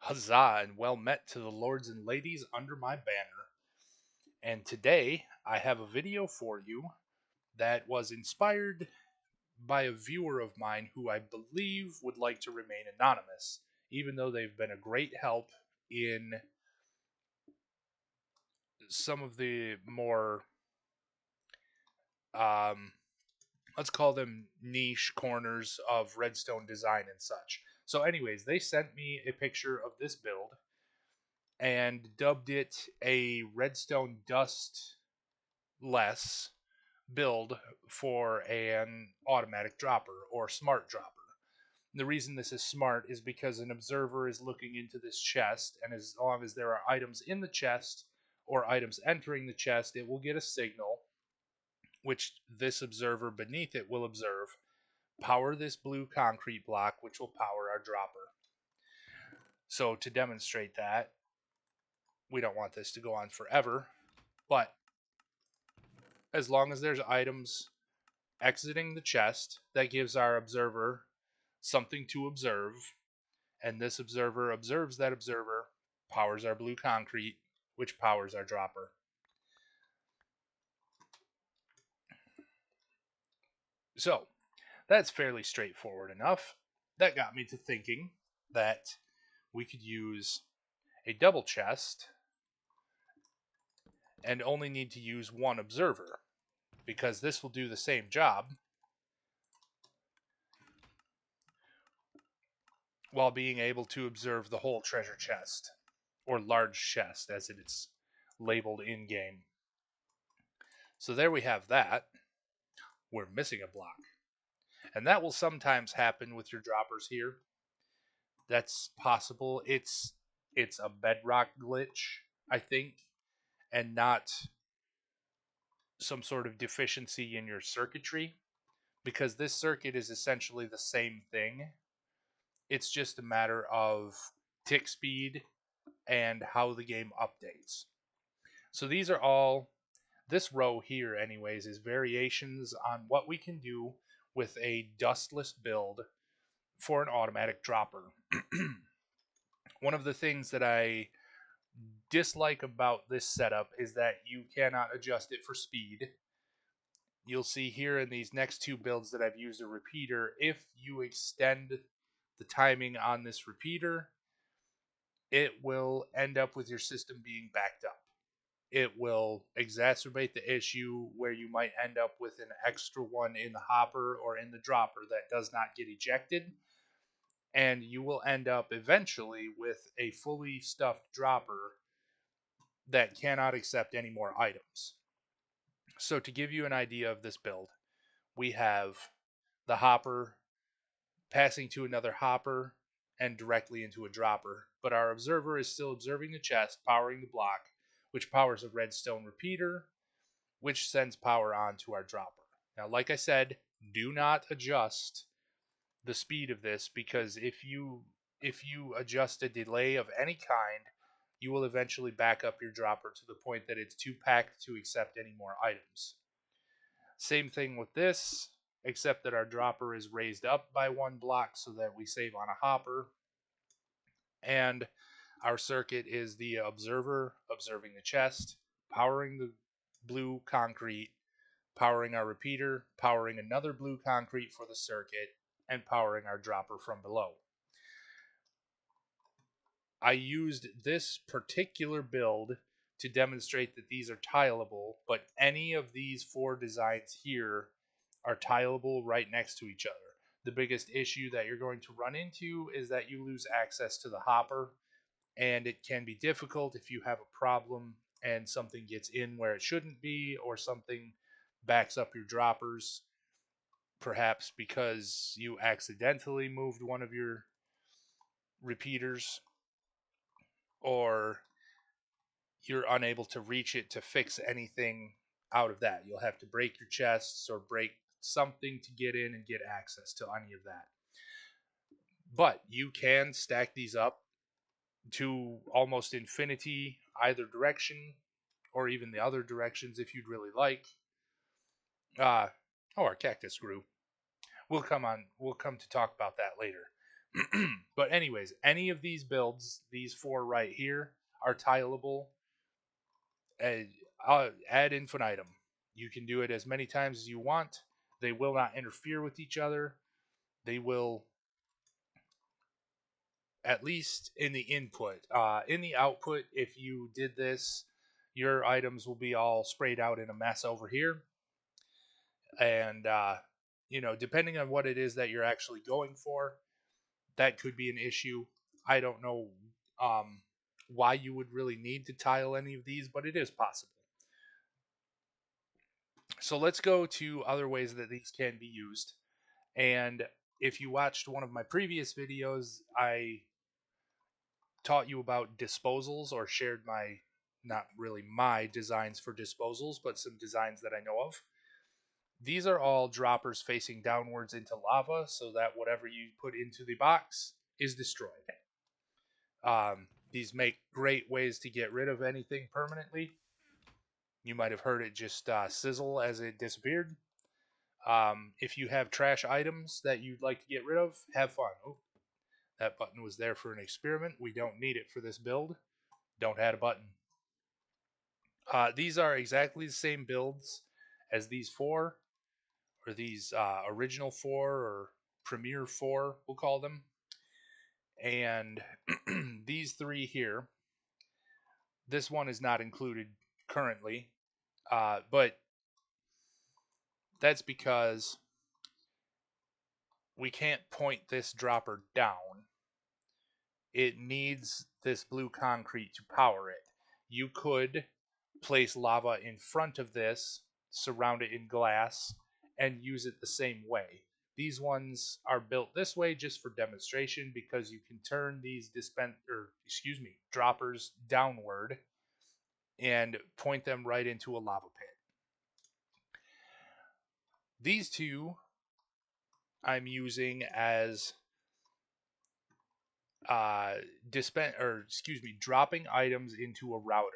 Huzzah and well met to the lords and ladies under my banner. And today I have a video for you that was inspired by a viewer of mine who I believe would like to remain anonymous, even though they've been a great help in some of the more, um, let's call them niche corners of redstone design and such. So, anyways, they sent me a picture of this build and dubbed it a redstone dust less build for an automatic dropper or smart dropper. The reason this is smart is because an observer is looking into this chest, and as long as there are items in the chest or items entering the chest, it will get a signal, which this observer beneath it will observe, power this blue concrete block, which will power our dropper. So to demonstrate that, we don't want this to go on forever, but as long as there's items exiting the chest, that gives our observer something to observe, and this observer observes that observer, powers our blue concrete, which powers our dropper. So, that's fairly straightforward enough. That got me to thinking that we could use a double chest and only need to use one observer, because this will do the same job while being able to observe the whole treasure chest, or large chest as it is labeled in game. So there we have that. We're missing a block. And that will sometimes happen with your droppers here. That's possible. It's a bedrock glitch, I think, and not some sort of deficiency in your circuitry, because this circuit is essentially the same thing. It's just a matter of tick speed and how the game updates. So these are all, this row here anyways, is variations on what we can do with a dustless build for an automatic dropper. One of the things that I dislike about this setup is that you cannot adjust it for speed. You'll see here in these next two builds that I've used a repeater. If you extend the timing on this repeater, it will end up with your system being backed up. It will exacerbate the issue where you might end up with an extra one in the hopper or in the dropper that does not get ejected, and you will end up eventually with a fully stuffed dropper that cannot accept any more items. So to give you an idea of this build, we have the hopper passing to another hopper and directly into a dropper, but our observer is still observing the chest, powering the block, which powers a redstone repeater, which sends power on to our dropper. Now, like I said, do not adjust the speed of this, because if you adjust a delay of any kind, you will eventually back up your dropper to the point that it's too packed to accept any more items. Same thing with this, except that our dropper is raised up by one block so that we save on a hopper. And our circuit is the observer observing the chest, powering the blue concrete, powering our repeater, powering another blue concrete for the circuit, and powering our dropper from below. I used this particular build to demonstrate that these are tileable, but any of these four designs here are tileable right next to each other. The biggest issue that you're going to run into is that you lose access to the hopper, and it can be difficult if you have a problem and something gets in where it shouldn't be, or something backs up your droppers, perhaps because you accidentally moved one of your repeaters, or you're unable to reach it to fix anything out of that. You'll have to break your chests or break something to get in and get access to any of that. But you can stack these up to almost infinity, either direction, or even the other directions if you'd really like. Uh, our cactus grew. We'll come to talk about that later. But anyways, any of these builds, these 4 right here, are tileable ad infinitum. You can do it as many times as you want. They will not interfere with each other. They will, at least in the input. In the output, if you did this, your items will be all sprayed out in a mess over here. And, depending on what it is that you're actually going for, that could be an issue. I don't know why you would really need to tile any of these, but it is possible. So let's go to other ways that these can be used. And if you watched one of my previous videos, I taught you about disposals, or shared my, not really my designs for disposals, but some designs that I know of. These are all droppers facing downwards into lava so that whatever you put into the box is destroyed. These make great ways to get rid of anything permanently. You might have heard it just sizzle as it disappeared. If you have trash items that you'd like to get rid of, have fun. Oh, that button was there for an experiment. We don't need it for this build. Don't add a button. These are exactly the same builds as these 4, or these original 4, or Premier 4, we'll call them. And these 3 here, this one is not included currently, but that's because we can't point this dropper down. It needs this blue concrete to power it. You could place lava in front of this, surround it in glass, and use it the same way. These ones are built this way just for demonstration, because you can turn these droppers downward and point them right into a lava pit. These 2 I'm using as dropping items into a router.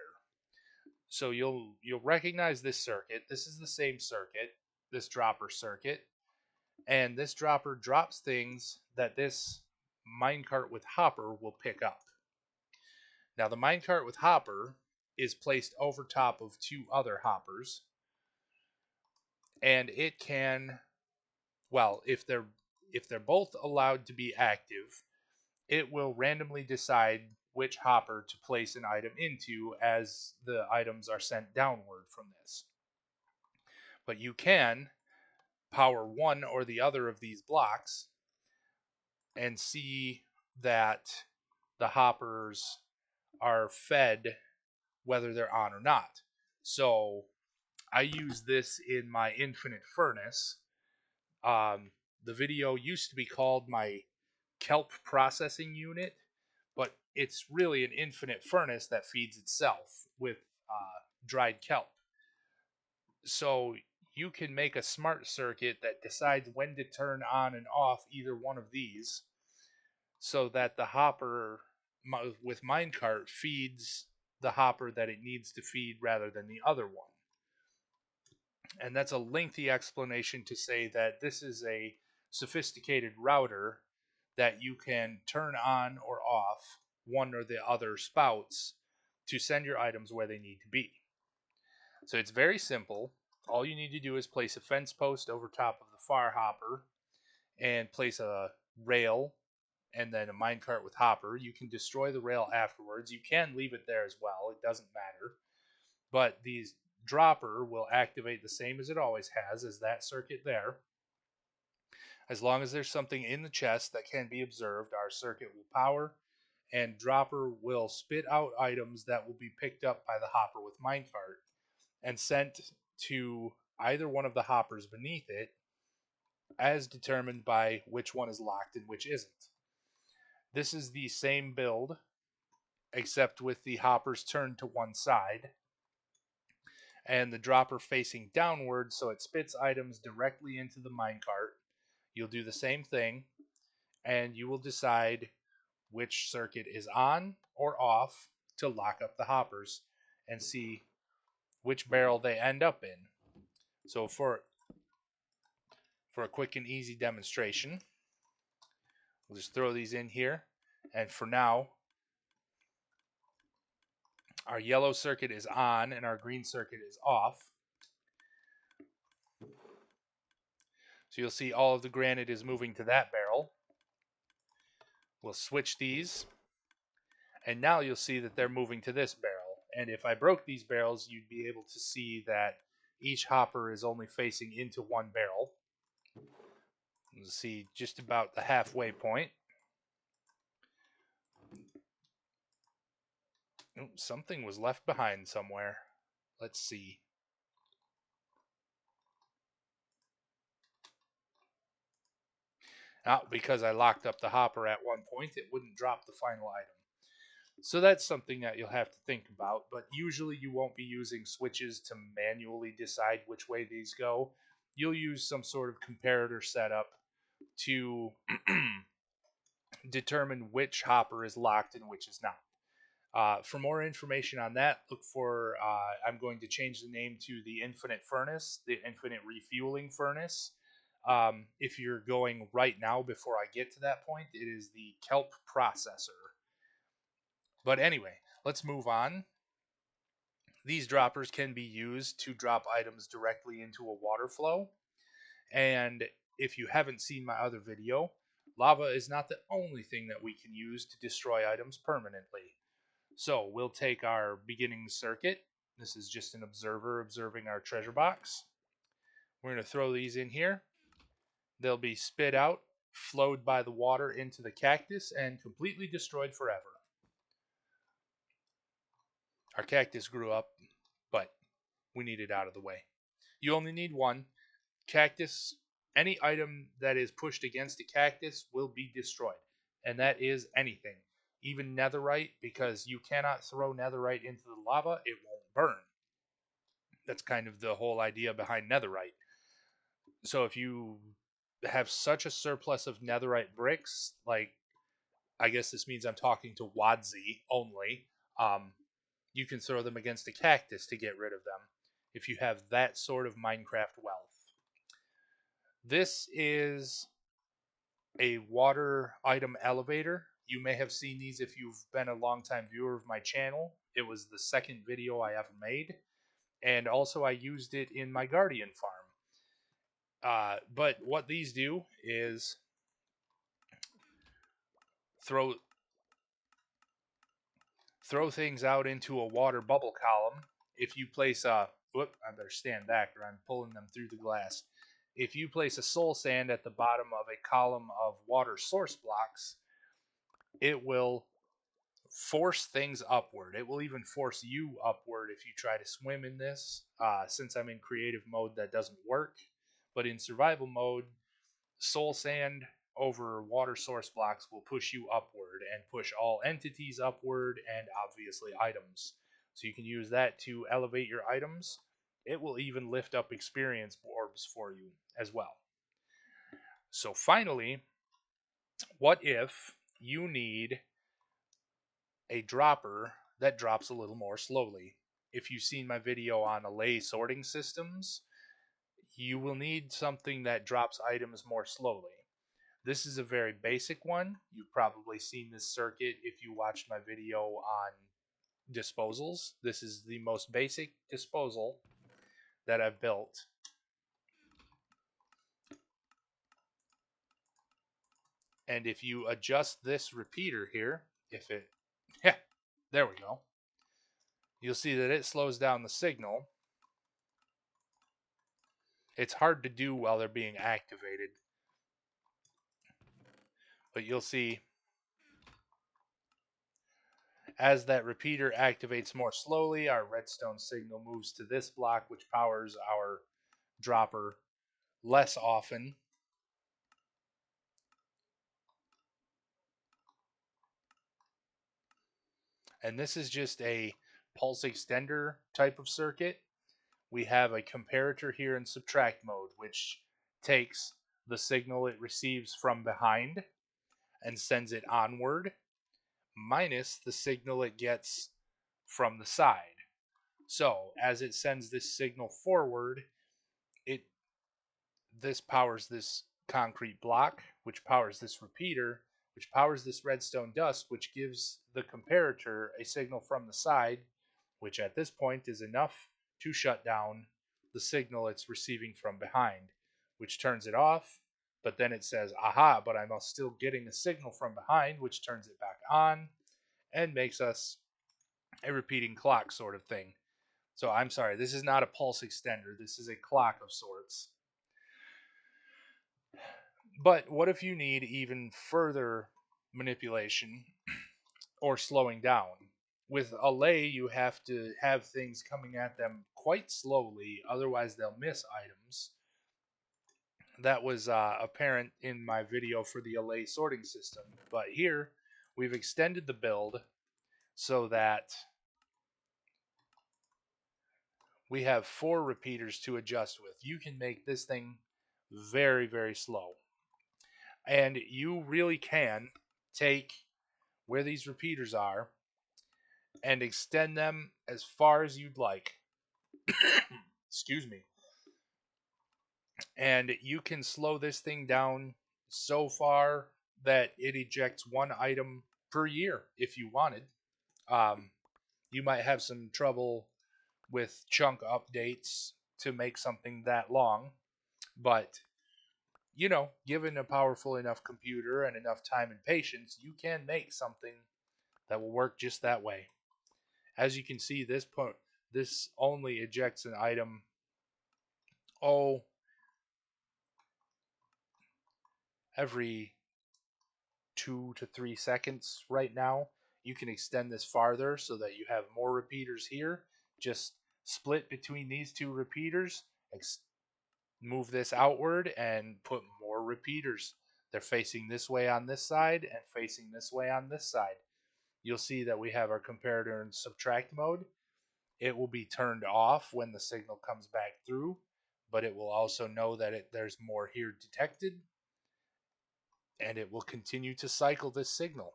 So you'll recognize this circuit. This is the same circuit, this dropper circuit, and this dropper drops things that this minecart with hopper will pick up. Now the minecart with hopper is placed over top of 2 other hoppers, and it can, well, if they're both allowed to be active, it will randomly decide which hopper to place an item into as the items are sent downward from this. But you can power one or the other of these blocks and see that the hoppers are fed whether they're on or not. So I use this in my infinite furnace. The video used to be called my kelp processing unit, but it's really an infinite furnace that feeds itself with dried kelp. So you can make a smart circuit that decides when to turn on and off either one of these, so that the hopper with minecart feeds the hopper that it needs to feed rather than the other one. And that's a lengthy explanation to say that this is a sophisticated router that you can turn on or off one or the other spouts to send your items where they need to be. So it's very simple. All you need to do is place a fence post over top of the fire hopper and place a rail and then a minecart with hopper. You can destroy the rail afterwards. You can leave it there as well. It doesn't matter. But these dropper will activate the same as it always has, as that circuit there. As long as there's something in the chest that can be observed, our circuit will power, and dropper will spit out items that will be picked up by the hopper with minecart and sent to either one of the hoppers beneath it, as determined by which one is locked and which isn't. This is the same build, except with the hoppers turned to one side and the dropper facing downward, so it spits items directly into the minecart. You'll do the same thing, and you will decide which circuit is on or off to lock up the hoppers and see which barrel they end up in. So for a quick and easy demonstration, We'll just throw these in here. And for now, our yellow circuit is on and our green circuit is off. So you'll see all of the granite is moving to that barrel. We'll switch these. And now you'll see that they're moving to this barrel. And if I broke these barrels, you'd be able to see that each hopper is only facing into one barrel. You'll see just about the halfway point. Oh, something was left behind somewhere. Let's see. Because I locked up the hopper at one point, it wouldn't drop the final item. So that's something that you'll have to think about, but usually you won't be using switches to manually decide which way these go. You'll use some sort of comparator setup to determine which hopper is locked and which is not. For more information on that, look for, I'm going to change the name to the Infinite Furnace, the Infinite Refueling Furnace. If you're going right now before I get to that point, it is the Kelp Processor. But anyway, let's move on. These droppers can be used to drop items directly into a water flow. And if you haven't seen my other video, lava is not the only thing that we can use to destroy items permanently. So we'll take our beginning circuit. This is just an observer observing our treasure box. We're going to throw these in here. They'll be spit out, flowed by the water into the cactus, and completely destroyed forever. Our cactus grew up, but we need it out of the way. You only need one. Cactus, any item that is pushed against a cactus will be destroyed. And that is anything. Even netherite, because you cannot throw netherite into the lava, it won't burn. That's kind of the whole idea behind netherite. So if you have such a surplus of netherite bricks, like, I guess this means I'm talking to Wadzi only, you can throw them against a cactus to get rid of them if you have that sort of Minecraft wealth. This is a water item elevator. You may have seen these if you've been a long-time viewer of my channel. It was the second video I ever made. And also I used it in my Guardian farm. But what these do is throw things out into a water bubble column. If you place a... Whoop, I better stand back or I'm pulling them through the glass. If you place a soul sand at the bottom of a column of water source blocks, it will force things upward. It will even force you upward if you try to swim in this. Since I'm in creative mode, that doesn't work. But in survival mode, soul sand over water source blocks will push you upward and push all entities upward and obviously items. So you can use that to elevate your items. It will even lift up experience orbs for you as well. So finally, what if you need a dropper that drops a little more slowly? If you've seen my video on Allay sorting systems, you will need something that drops items more slowly. This is a very basic one. You've probably seen this circuit if you watched my video on disposals. This is the most basic disposal that I've built. And if you adjust this repeater here, yeah, there we go. You'll see that it slows down the signal. It's hard to do while they're being activated. But you'll see as that repeater activates more slowly, our redstone signal moves to this block, which powers our dropper less often. And this is just a pulse extender type of circuit. We have a comparator here in subtract mode, which takes the signal it receives from behind and sends it onward, minus the signal it gets from the side. So as it sends this signal forward, this powers this concrete block, which powers this repeater, which powers this redstone dust, which gives the comparator a signal from the side, which at this point is enough to shut down the signal it's receiving from behind, which turns it off. But then it says, aha, but I'm still getting a signal from behind, which turns it back on and makes us a repeating clock sort of thing. So I'm sorry, this is not a pulse extender. This is a clock of sorts. But what if you need even further manipulation or slowing down? With a lay, you have to have things coming at them quite slowly, otherwise they'll miss items. That was apparent in my video for the allay sorting system. But here, we've extended the build so that we have 4 repeaters to adjust with. You can make this thing very, very slow. And you really can take where these repeaters are and extend them as far as you'd like. Excuse me. And you can slow this thing down so far that it ejects 1 item per year if you wanted. Um, you might have some trouble with chunk updates to make something that long, but given a powerful enough computer and enough time and patience, you can make something that will work just that way. As you can see, this only ejects an item every 2 to 3 seconds right now. You can extend this farther so that you have more repeaters here. Just split between these 2 repeaters, move this outward, and put more repeaters. They're facing this way on this side and facing this way on this side. You'll see that we have our comparator in subtract mode. It will be turned off when the signal comes back through, but it will also know that there's more here detected, and it will continue to cycle this signal.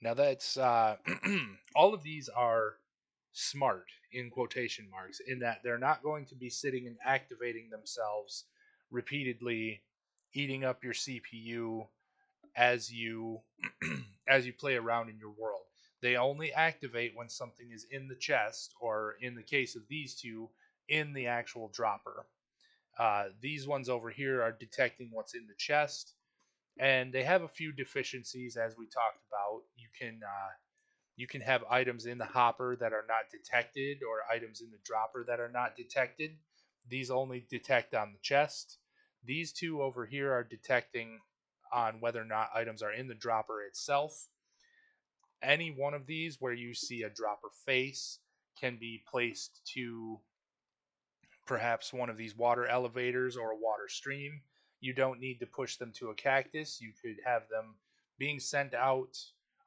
Now that's all of these are smart in quotation marks in that they're not going to be sitting and activating themselves repeatedly, eating up your CPU as you as you play around in your world. They only activate when something is in the chest, or in the case of these 2, in the actual dropper. These ones over here are detecting what's in the chest, and they have a few deficiencies as we talked about. You can have items in the hopper that are not detected, or items in the dropper that are not detected. These only detect on the chest. These 2 over here are detecting on whether or not items are in the dropper itself. Any one of these where you see a dropper face can be placed to perhaps one of these water elevators or a water stream. You don't need to push them to a cactus. You could have them being sent out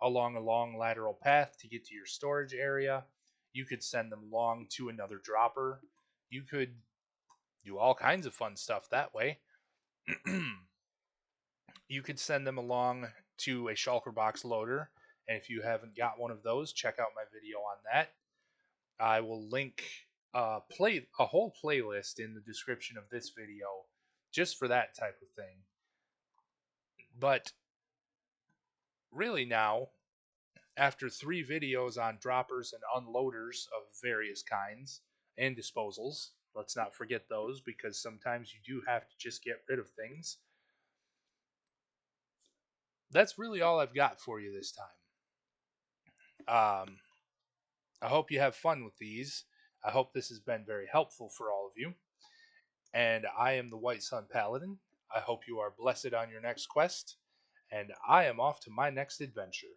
along a long lateral path to get to your storage area. You could send them along to another dropper. You could do all kinds of fun stuff that way. You could send them along to a shulker box loader, and if you haven't got one of those, check out my video on that. I will link a whole playlist in the description of this video just for that type of thing. But really now, after 3 videos on droppers and unloaders of various kinds and disposals, let's not forget those because sometimes you do have to just get rid of things. That's really all I've got for you this time. I hope you have fun with these. I hope this has been very helpful for all of you. And I am the White Sun Paladin. I hope you are blessed on your next quest, and I am off to my next adventure.